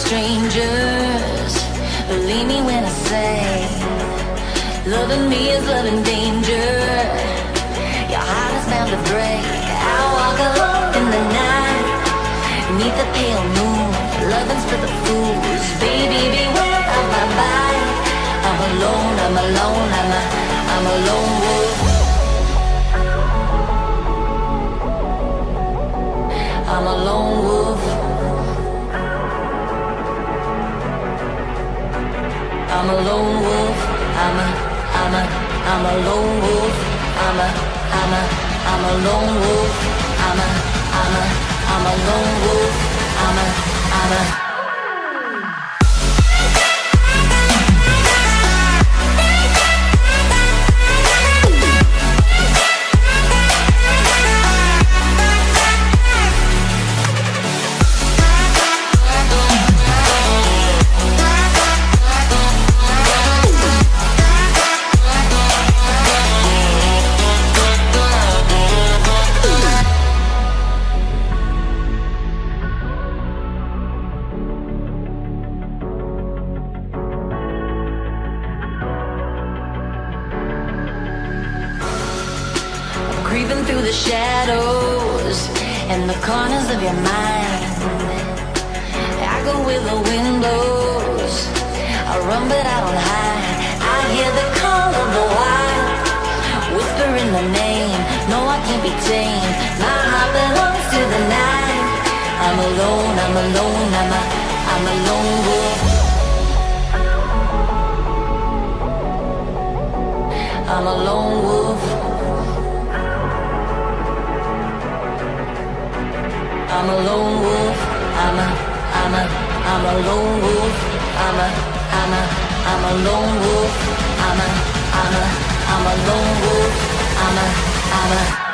strangers. Believe me when I say, loving me is loving danger. Your heart is bound to break. I walk alone in the night, neath the pale moon. Loving's for the fools. Baby, beware of my bite. I'm alone, I'm alone, I'm a lone wolf. I'm a lone wolf. I'm a lone wolf. I'm a lone wolf. I'm a lone wolf. I'm a lone wolf. I'm a creeping through the shadows and the corners of your mind. I go where the wind blows. I run but I don't hide. I hear the call of the wild, whispering the name. No, I can't be tamed. My heart belongs to the night. I'm alone, I'm alone, I'm a lone wolf. I'm a lone wolf. I'm a lone wolf. I'm a lone wolf. I'm a lone wolf. I'm a lone wolf. I'm a